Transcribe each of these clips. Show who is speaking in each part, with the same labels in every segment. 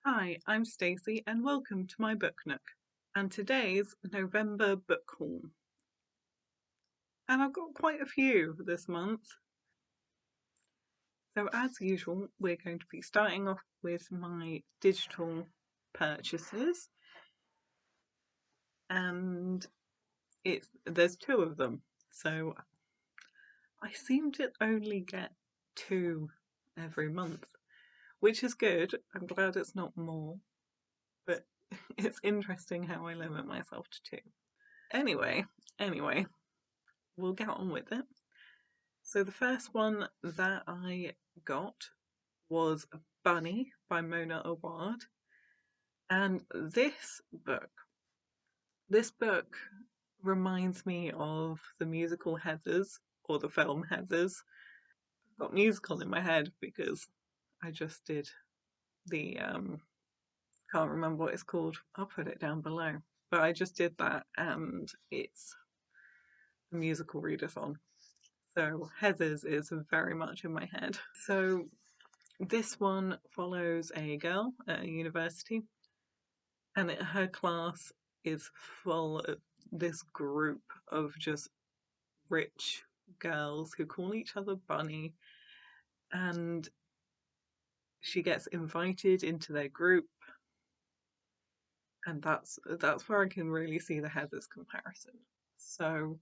Speaker 1: Hi, I'm Stacey and welcome to my Book Nook and today's November book haul. And I've got quite a few this month. So as usual, we're going to be starting off with my digital purchases, and there's two of them. So I seem to only get two every month, which is good. I'm glad it's not more, but it's interesting how I limit myself to two. Anyway, we'll get on with it. So the first one that I got was Bunny by Mona Awad. And this book reminds me of the musical Heathers or the film Heathers. I've got musical in my head because I just did the can't remember what it's called. I'll put it down below. But I just did that and it's a musical readathon. So Heathers is very much in my head. So this one follows a girl at a university, and her class is full of this group of just rich girls who call each other Bunny, and she gets invited into their group, and that's where I can really see the Heathers comparison. So,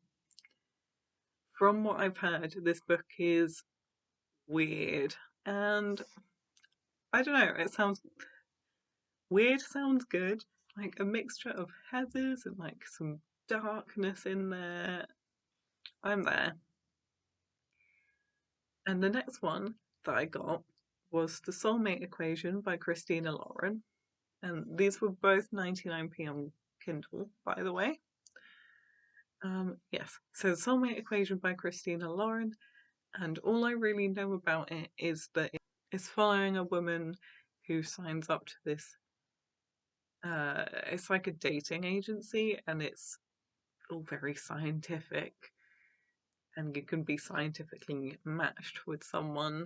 Speaker 1: from what I've heard, this book is weird, and I don't know. It sounds weird, sounds good. Like a mixture of Heathers and like some darkness in there. I'm there. And the next one that I got was The Soulmate Equation by Christina Lauren. And these were both 99p on Kindle, by the way. Yes, so The Soulmate Equation by Christina Lauren. And all I really know about it is that it's following a woman who signs up to this. It's like a dating agency, and it's all very scientific, and you can be scientifically matched with someone.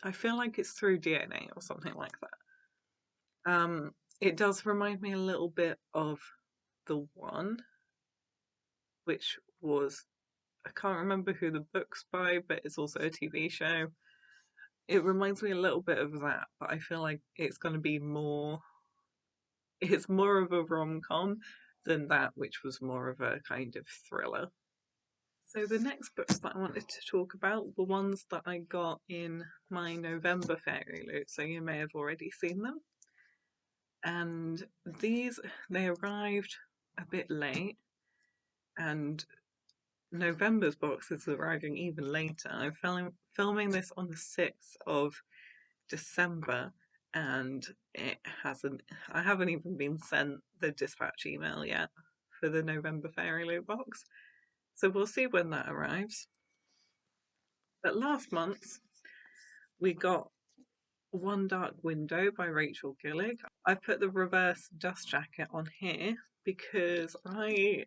Speaker 1: I feel like it's through DNA or something like that. It does remind me a little bit of The One, which was, I can't remember who the book's by, but it's also a TV show. It reminds me a little bit of that, but I feel like it's going to be it's more of a rom-com than that, which was more of a kind of thriller. So the next books that I wanted to talk about were ones that I got in my November fairy loot, so you may have already seen them. And they arrived a bit late, and November's box is arriving even later. I'm filming this on the 6th of December, and I haven't even been sent the dispatch email yet for the November fairy loot box. So we'll see when that arrives. But last month we got One Dark Window by Rachel Gillig. I put the reverse dust jacket on here because I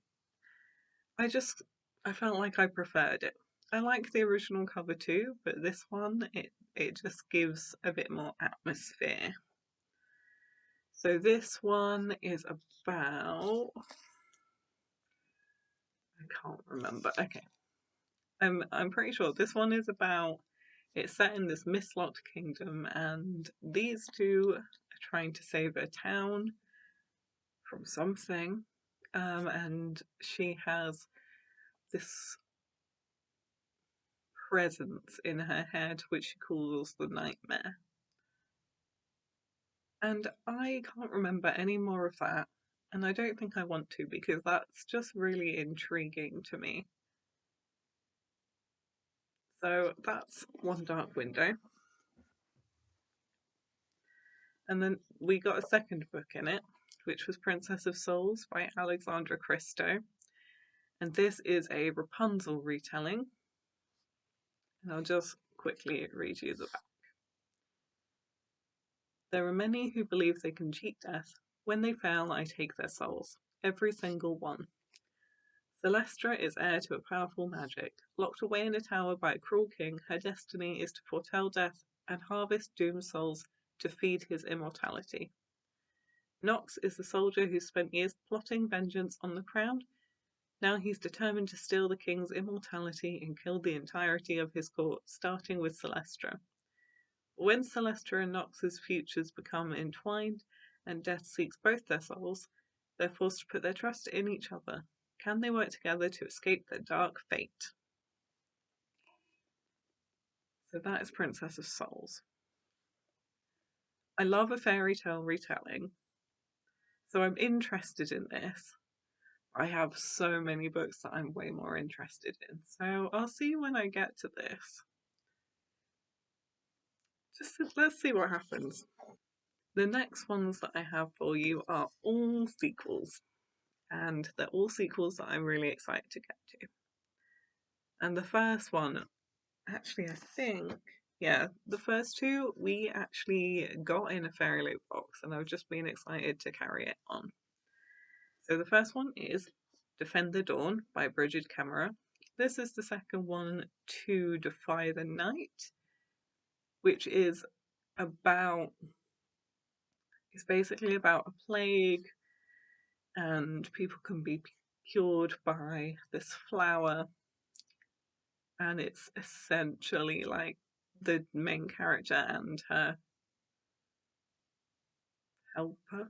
Speaker 1: felt like I preferred it. I like the original cover too, but this one it just gives a bit more atmosphere. So this one is about, I can't remember. Okay. I'm pretty sure this one is about, it's set in this mist-locked kingdom, and these two are trying to save a town from something, and she has this presence in her head which she calls the nightmare. And I can't remember any more of that, and I don't think I want to because that's just really intriguing to me. So that's One Dark Window. And then we got a second book in it, which was Princess of Souls by Alexandra Christo. And this is a Rapunzel retelling. And I'll just quickly read you the back. There are many who believe they can cheat death. When they fail, I take their souls. Every single one. Celestra is heir to a powerful magic. Locked away in a tower by a cruel king, her destiny is to foretell death and harvest doomed souls to feed his immortality. Knox is the soldier who spent years plotting vengeance on the crown. Now he's determined to steal the king's immortality and kill the entirety of his court, starting with Celestra. When Celestra and Knox's futures become entwined and death seeks both their souls, they're forced to put their trust in each other. Can they work together to escape their dark fate? So that is Princess of Souls. I love a fairy tale retelling, so I'm interested in this. I have so many books that I'm way more interested in, so I'll see when I get to this. Let's see what happens. The next ones that I have for you are all sequels, and they're all sequels that I'm really excited to get to. And the first one, actually, I think, yeah, the first two we actually got in a Fairy Loot box, and I've just been excited to carry it on. So the first one is Defend the Dawn by Brigid Kemmerer. This is the second one to Defy the Night, which is about, it's basically about a plague, and people can be cured by this flower, and it's essentially like the main character and her helper.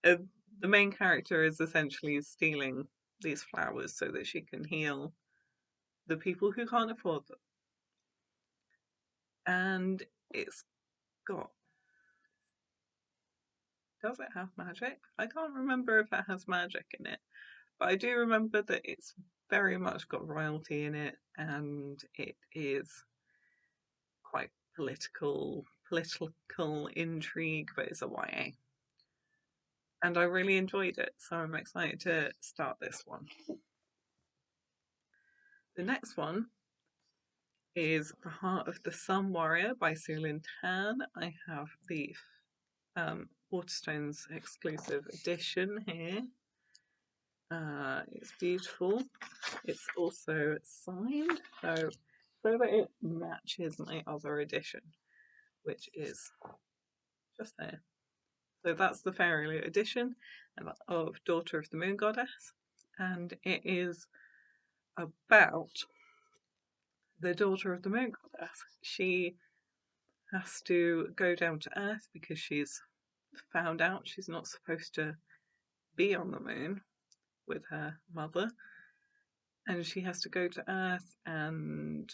Speaker 1: The main character is essentially stealing these flowers so that she can heal the people who can't afford them. And it's got, does it have magic? I can't remember if it has magic in it, but I do remember that it's very much got royalty in it, and it is quite political intrigue, but it's a YA. And I really enjoyed it, so I'm excited to start this one. The next one is The Heart of the Sun Warrior by Lynn. I have the Waterstones exclusive edition here. It's beautiful. It's also signed, so that it matches my other edition, which is just there. So that's the Fairy Loot edition of Daughter of the Moon Goddess, and it is about the Daughter of the Moon Goddess. She has to go down to Earth because she's found out she's not supposed to be on the moon with her mother, and she has to go to Earth and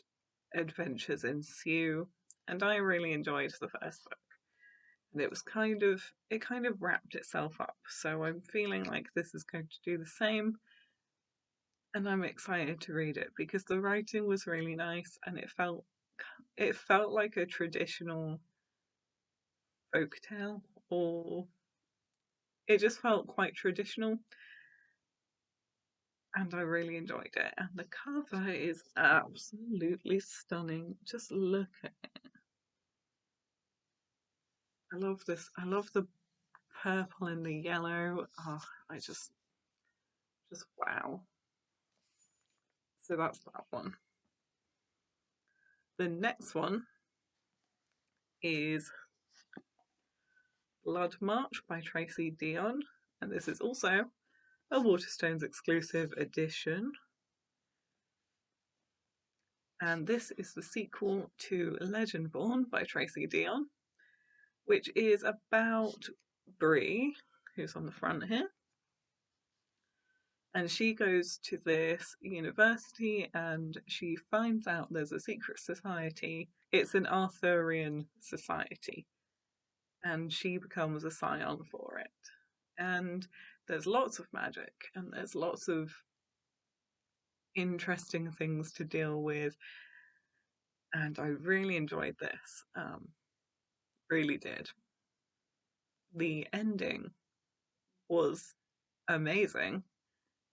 Speaker 1: adventures ensue. And I really enjoyed the first book, and it kind of wrapped itself up, so I'm feeling like this is going to do the same, and I'm excited to read it because the writing was really nice, and it felt like a traditional folktale, or it just felt quite traditional, and I really enjoyed it. And the cover is absolutely stunning. Just look at it. I love this. I love the purple and the yellow. Oh, I just wow. So that's that one. The next one is Bloodmarked by Tracy Deonn, and this is also a Waterstones exclusive edition. And this is the sequel to Legendborn by Tracy Deonn, which is about Bree, who's on the front here. And she goes to this university and she finds out there's a secret society. It's an Arthurian society. And she becomes a scion for it. And there's lots of magic and there's lots of interesting things to deal with. And I really enjoyed this. Really did. The ending was amazing.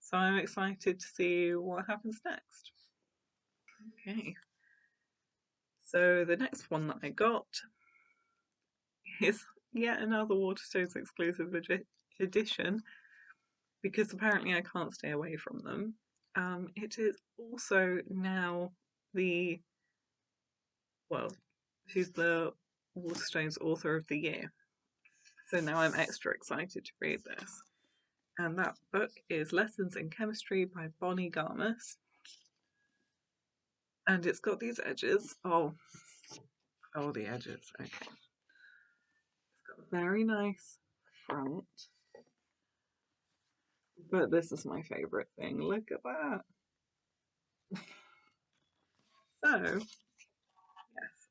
Speaker 1: So I'm excited to see what happens next. Okay. So the next one that I got is yet another Waterstones exclusive edition, because apparently I can't stay away from them. It is also now she's the Waterstones Author of the Year. So now I'm extra excited to read this. And that book is Lessons in Chemistry by Bonnie Garmus. And it's got these edges. Oh, the edges. Okay. It's got a very nice front. But this is my favourite thing. Look at that. So, yes,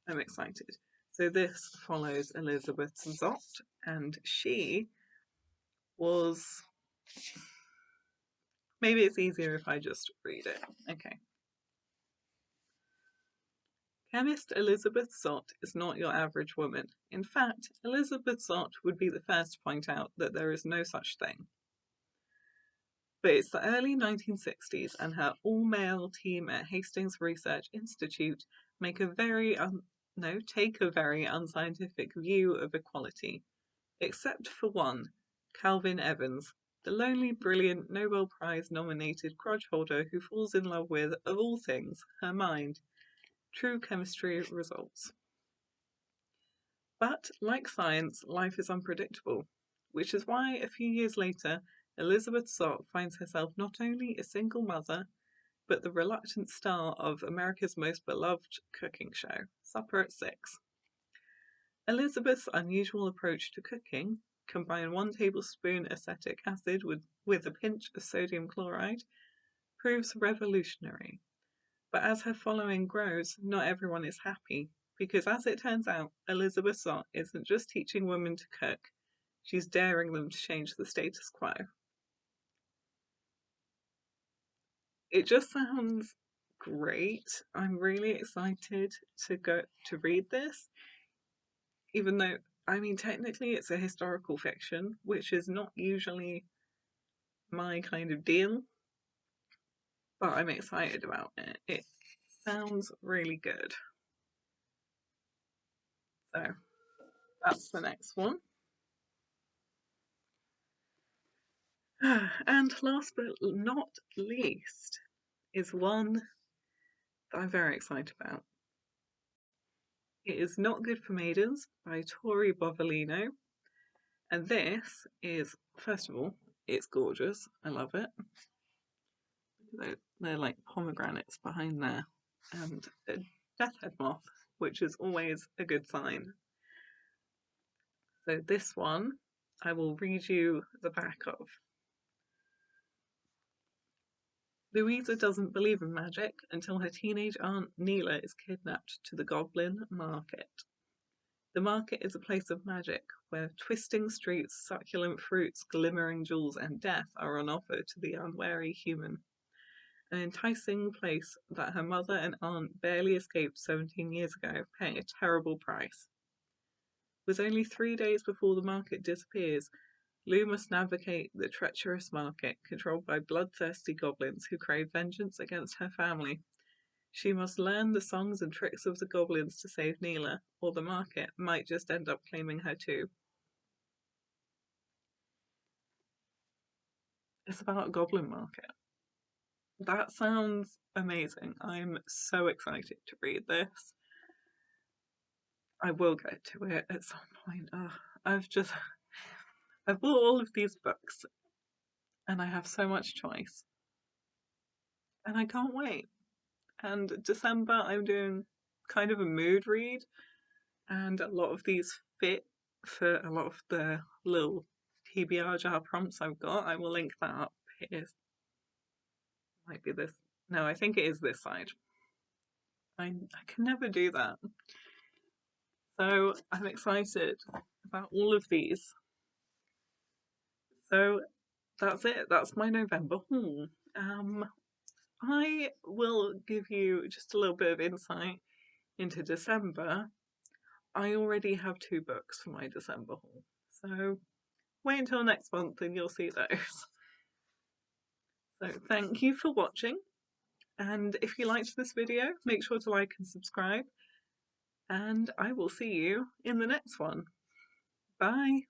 Speaker 1: I'm excited. So this follows Elizabeth Zott, and she was... Maybe it's easier if I just read it. Okay. Chemist Elizabeth Zott is not your average woman. In fact, Elizabeth Zott would be the first to point out that there is no such thing. But it's the early 1960s, and her all-male team at Hastings Research Institute take a very unscientific view of equality, except for one, Calvin Evans, the lonely, brilliant, Nobel Prize-nominated grudge holder who falls in love with, of all things, her mind. True chemistry results. But, like science, life is unpredictable, which is why, a few years later, Elizabeth Zott finds herself not only a single mother, but the reluctant star of America's most beloved cooking show, Supper at 6. Elizabeth's unusual approach to cooking, combine 1 tablespoon acetic acid with a pinch of sodium chloride, proves revolutionary. But as her following grows, not everyone is happy, because as it turns out, Elizabeth Zott isn't just teaching women to cook, she's daring them to change the status quo. It just sounds great. I'm really excited to read this, even though, I mean, technically it's a historical fiction, which is not usually my kind of deal, but I'm excited about it. It sounds really good. So that's the next one. And last but not least is one that I'm very excited about. It is Not Good for Maidens by Tori Bovalino. And this is, first of all, it's gorgeous. I love it. They're like pomegranates behind there. And a death head moth, which is always a good sign. So this one, I will read you the back of. Louisa doesn't believe in magic until her teenage aunt Neela is kidnapped to the Goblin Market. The market is a place of magic, where twisting streets, succulent fruits, glimmering jewels, and death are on offer to the unwary human. An enticing place that her mother and aunt barely escaped 17 years ago, paying a terrible price. With only 3 days before the market disappears, Lou must navigate the treacherous market, controlled by bloodthirsty goblins who crave vengeance against her family. She must learn the songs and tricks of the goblins to save Neela, or the market might just end up claiming her too. It's about a goblin market. That sounds amazing. I'm so excited to read this. I will get to it at some point. I've bought all of these books and I have so much choice. And I can't wait. And December, I'm doing kind of a mood read, and a lot of these fit for a lot of the little TBR jar prompts I've got. I will link that up here. Might be this. No, I think it is this side. I can never do that. So I'm excited about all of these. So that's it. That's my November haul. I will give you just a little bit of insight into December. I already have 2 books for my December haul, so wait until next month and you'll see those. So thank you for watching, and if you liked this video, make sure to like and subscribe, and I will see you in the next one. Bye!